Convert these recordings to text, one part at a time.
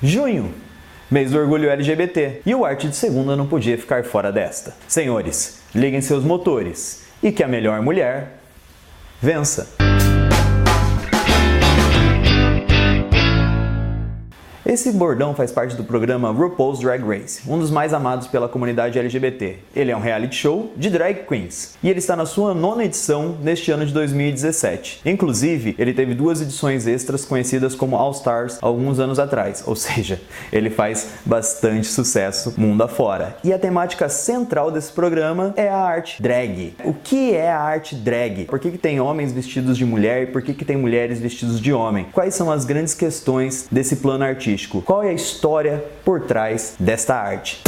Junho, mês do orgulho LGBT, e o Arte de Segunda não podia ficar fora desta. Senhores, liguem seus motores e que a melhor mulher vença. Esse bordão faz parte do programa RuPaul's Drag Race, um dos mais amados pela comunidade LGBT. Ele é um reality show de drag queens, e ele está na sua 9ª edição neste ano de 2017. Inclusive, ele teve 2 edições extras conhecidas como All Stars alguns anos atrás, ou seja, ele faz bastante sucesso mundo afora. E a temática central desse programa é a arte drag. O que é a arte drag? Por que tem homens vestidos de mulher e por que tem mulheres vestidos de homem? Quais são as grandes questões desse plano artístico? Qual é a história por trás desta arte?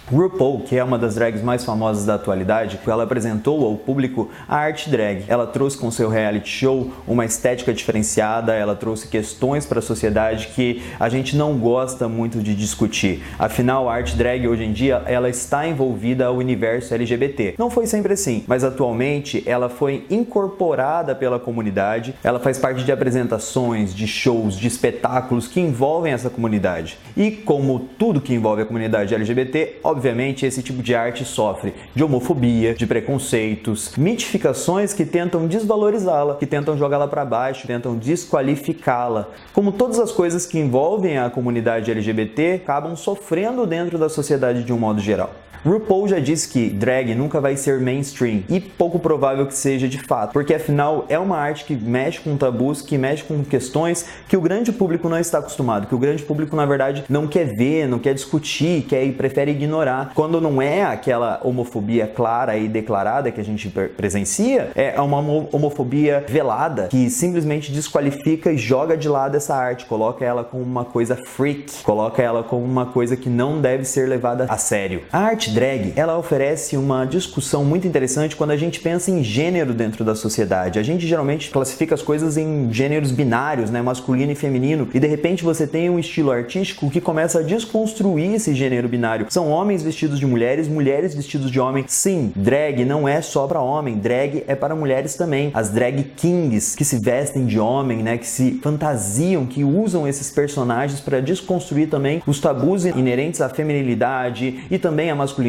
RuPaul, que é uma das drags mais famosas da atualidade, ela apresentou ao público a arte drag. Ela trouxe com seu reality show uma estética diferenciada, ela trouxe questões para a sociedade que a gente não gosta muito de discutir. Afinal, a arte drag hoje em dia, ela está envolvida ao universo LGBT. Não foi sempre assim, mas atualmente ela foi incorporada pela comunidade, ela faz parte de apresentações, de shows, de espetáculos que envolvem essa comunidade. E como tudo que envolve a comunidade LGBT, obviamente, esse tipo de arte sofre de homofobia, de preconceitos, mitificações que tentam desvalorizá-la, que tentam jogá-la para baixo, tentam desqualificá-la. Como todas as coisas que envolvem a comunidade LGBT acabam sofrendo dentro da sociedade de um modo geral. RuPaul já disse que drag nunca vai ser mainstream e pouco provável que seja de fato, porque afinal é uma arte que mexe com tabus, que mexe com questões que o grande público não está acostumado, que o grande público na verdade não quer ver, não quer discutir, quer e prefere ignorar. Quando não é aquela homofobia clara e declarada que a gente presencia, é uma homofobia velada que simplesmente desqualifica e joga de lado essa arte, coloca ela como uma coisa freak, coloca ela como uma coisa que não deve ser levada a sério. A arte drag, ela oferece uma discussão muito interessante quando a gente pensa em gênero dentro da sociedade. A gente geralmente classifica as coisas em gêneros binários, né, masculino e feminino, e de repente você tem um estilo artístico que começa a desconstruir esse gênero binário. São homens vestidos de mulheres, mulheres vestidos de homens. Sim, drag não é só para homem, drag é para mulheres também. As drag kings que se vestem de homem, né, que se fantasiam, que usam esses personagens para desconstruir também os tabus inerentes à feminilidade e também à masculinidade.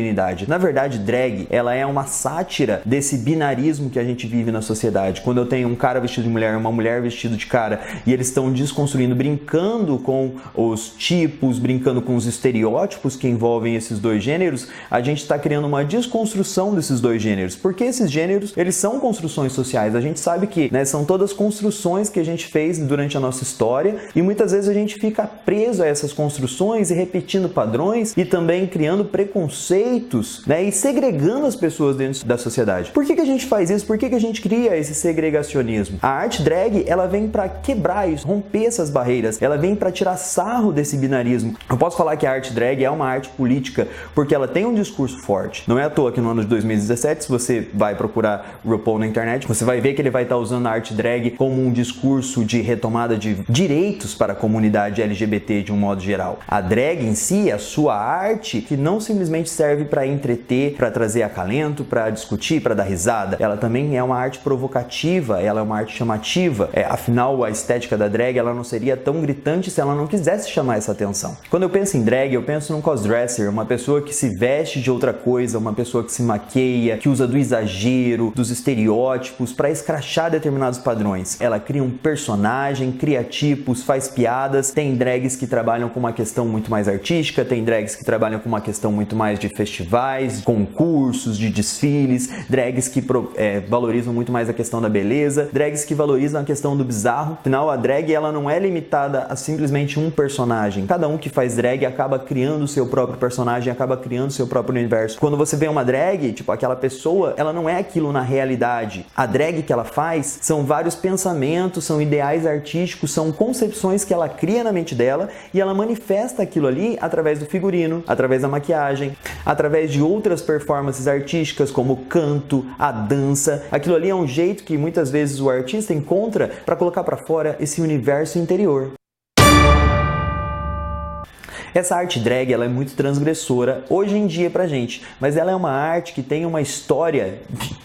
Na verdade, drag, ela é uma sátira desse binarismo que a gente vive na sociedade. Quando eu tenho um cara vestido de mulher e uma mulher vestida de cara e eles estão desconstruindo, brincando com os tipos, brincando com os estereótipos que envolvem esses dois gêneros, a gente está criando uma desconstrução desses dois gêneros, porque esses gêneros, eles são construções sociais. A gente sabe que, né, são todas construções que a gente fez durante a nossa história e muitas vezes a gente fica preso a essas construções e repetindo padrões e também criando preconceitos, né, e segregando as pessoas dentro da sociedade. Por que a gente faz isso? Por que a gente cria esse segregacionismo? A arte drag, ela vem para quebrar isso, romper essas barreiras, ela vem para tirar sarro desse binarismo. Eu posso falar que a arte drag é uma arte política porque ela tem um discurso forte. Não é à toa que no ano de 2017, se você vai procurar RuPaul na internet, você vai ver que ele vai estar usando a arte drag como um discurso de retomada de direitos para a comunidade LGBT de um modo geral. A drag em si, a sua arte, que não simplesmente serve para entreter, para trazer acalento, para discutir, para dar risada. Ela também é uma arte provocativa, ela é uma arte chamativa. Afinal, a estética da drag, ela não seria tão gritante se ela não quisesse chamar essa atenção. Quando eu penso em drag, eu penso num crossdresser, uma pessoa que se veste de outra coisa, uma pessoa que se maqueia, que usa do exagero, dos estereótipos para escrachar determinados padrões. Ela cria um personagem, cria tipos, faz piadas. Tem drags que trabalham com uma questão muito mais artística, tem drags que trabalham com uma questão muito mais de festivais, concursos, de desfiles, drags que valorizam muito mais a questão da beleza, drags que valorizam a questão do bizarro. Afinal, a drag, ela não é limitada a simplesmente um personagem. Cada um que faz drag acaba criando o seu próprio personagem, acaba criando o seu próprio universo. Quando você vê uma drag, tipo, aquela pessoa, ela não é aquilo na realidade. A drag que ela faz são vários pensamentos, são ideais artísticos, são concepções que ela cria na mente dela e ela manifesta aquilo ali através do figurino, através da maquiagem, através de outras performances artísticas como o canto, a dança. Aquilo ali é um jeito que muitas vezes o artista encontra para colocar para fora esse universo interior. Essa arte drag, ela é muito transgressora hoje em dia pra gente, mas ela é uma arte que tem uma história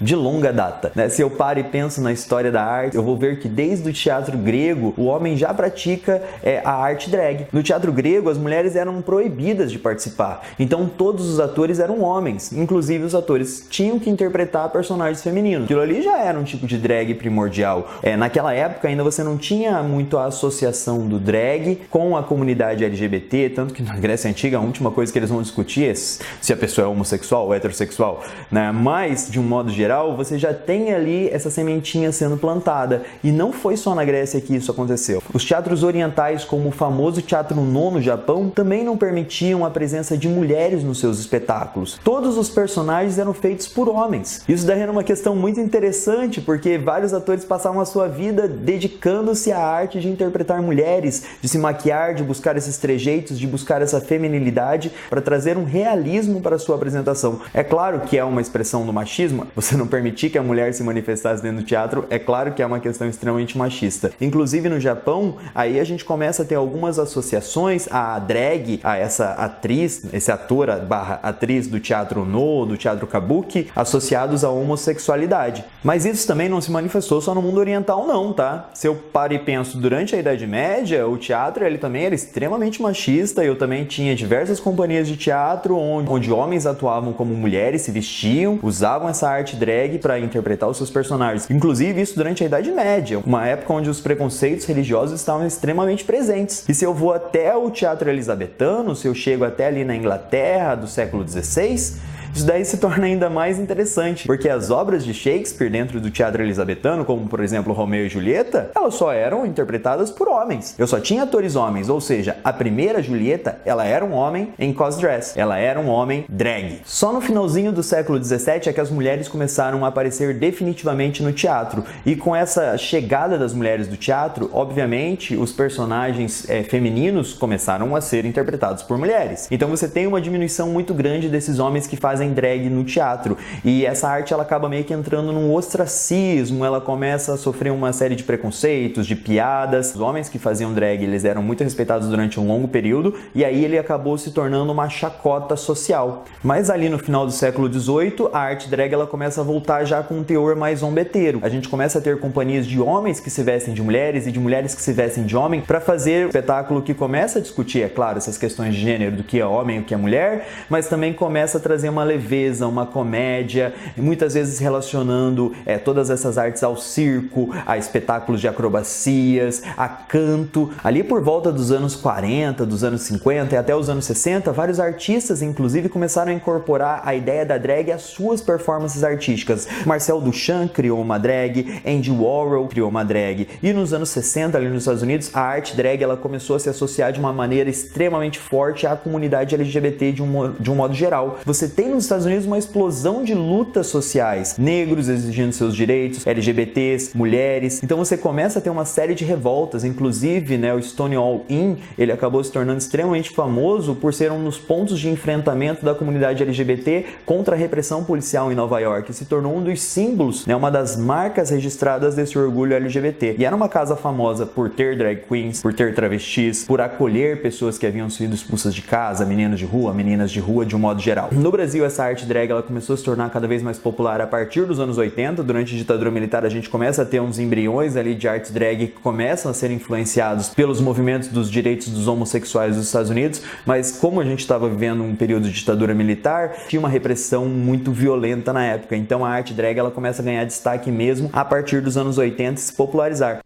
de longa data, né? Se eu paro e penso na história da arte, eu vou ver que desde o teatro grego, o homem já pratica a arte drag. No teatro grego, as mulheres eram proibidas de participar, então todos os atores eram homens, inclusive os atores tinham que interpretar personagens femininos. Aquilo ali já era um tipo de drag primordial. Naquela época ainda você não tinha muito a associação do drag com a comunidade LGBT, tanto que na Grécia Antiga a última coisa que eles vão discutir é se a pessoa é homossexual ou heterossexual, né? Mas, de um modo geral, você já tem ali essa sementinha sendo plantada. E não foi só na Grécia que isso aconteceu. Os teatros orientais, como o famoso Teatro No no Japão, também não permitiam a presença de mulheres nos seus espetáculos. Todos os personagens eram feitos por homens. Isso daí era uma questão muito interessante, porque vários atores passavam a sua vida dedicando-se à arte de interpretar mulheres, de se maquiar, de buscar esses trejeitos, de buscar essa feminilidade para trazer um realismo para a sua apresentação. É claro que é uma expressão do machismo, você não permitir que a mulher se manifestasse dentro do teatro, é claro que é uma questão extremamente machista. Inclusive no Japão, aí a gente começa a ter algumas associações à drag, a essa atriz, esse ator barra atriz do teatro No, do teatro Kabuki, associados à homossexualidade. Mas isso também não se manifestou só no mundo oriental não, tá? Se eu paro e penso, durante a Idade Média, o teatro ele também era extremamente machista. Eu também tinha diversas companhias de teatro onde homens atuavam como mulheres, se vestiam, usavam essa arte drag para interpretar os seus personagens. Inclusive isso durante a Idade Média, uma época onde os preconceitos religiosos estavam extremamente presentes. E se eu vou até o teatro elisabetano, se eu chego até ali na Inglaterra do século XVI, isso daí se torna ainda mais interessante, porque as obras de Shakespeare dentro do teatro elisabetano, como por exemplo Romeu e Julieta, elas só eram interpretadas por homens. Eu só tinha atores homens, ou seja, a primeira Julieta, ela era um homem em cosdress, ela era um homem drag. Só no finalzinho do século XVII é que as mulheres começaram a aparecer definitivamente no teatro, e com essa chegada das mulheres do teatro, obviamente, os personagens femininos começaram a ser interpretados por mulheres. Então você tem uma diminuição muito grande desses homens que fazem drag no teatro, e essa arte ela acaba meio que entrando num ostracismo, ela começa a sofrer uma série de preconceitos, de piadas. Os homens que faziam drag, eles eram muito respeitados durante um longo período, e aí ele acabou se tornando uma chacota social. Mas ali no final do século XVIII, a arte drag ela começa a voltar já com um teor mais zombeteiro. A gente começa a ter companhias de homens que se vestem de mulheres e de mulheres que se vestem de homem para fazer um espetáculo que começa a discutir, é claro, essas questões de gênero, do que é homem e o que é mulher, mas também começa a trazer uma leveza, uma comédia, muitas vezes relacionando todas essas artes ao circo, a espetáculos de acrobacias, a canto. Ali por volta dos anos 40, dos anos 50 e até os anos 60, vários artistas, inclusive, começaram a incorporar a ideia da drag às suas performances artísticas. Marcel Duchamp criou uma drag, Andy Warhol criou uma drag, e nos anos 60, ali nos Estados Unidos, a arte drag ela começou a se associar de uma maneira extremamente forte à comunidade LGBT de um modo geral. Você tem nos Estados Unidos uma explosão de lutas sociais, negros exigindo seus direitos, LGBTs, mulheres. Então você começa a ter uma série de revoltas, inclusive, né, o Stonewall Inn, ele acabou se tornando extremamente famoso por ser um dos pontos de enfrentamento da comunidade LGBT contra a repressão policial em Nova York, e se tornou um dos símbolos, né, uma das marcas registradas desse orgulho LGBT. E era uma casa famosa por ter drag queens, por ter travestis, por acolher pessoas que haviam sido expulsas de casa, meninas de rua de um modo geral. No Brasil, essa arte drag ela começou a se tornar cada vez mais popular a partir dos anos 80. Durante a ditadura militar a gente começa a ter uns embriões ali de arte drag que começam a ser influenciados pelos movimentos dos direitos dos homossexuais dos Estados Unidos, mas como a gente estava vivendo um período de ditadura militar, tinha uma repressão muito violenta na época, então a arte drag ela começa a ganhar destaque mesmo a partir dos anos 80 e se popularizar.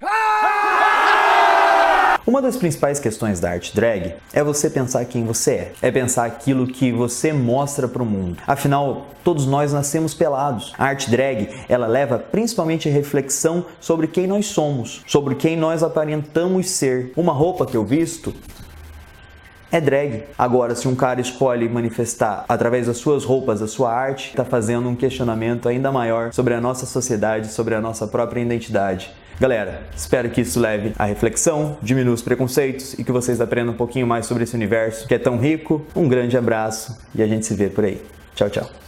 Uma das principais questões da arte drag é você pensar quem você é pensar aquilo que você mostra para o mundo. Afinal, todos nós nascemos pelados. A arte drag, ela leva principalmente a reflexão sobre quem nós somos, sobre quem nós aparentamos ser. Uma roupa que eu visto é drag. Agora, se um cara escolhe manifestar através das suas roupas, da sua arte, está fazendo um questionamento ainda maior sobre a nossa sociedade, sobre a nossa própria identidade. Galera, espero que isso leve à reflexão, diminua os preconceitos e que vocês aprendam um pouquinho mais sobre esse universo que é tão rico. Um grande abraço e a gente se vê por aí. Tchau, tchau.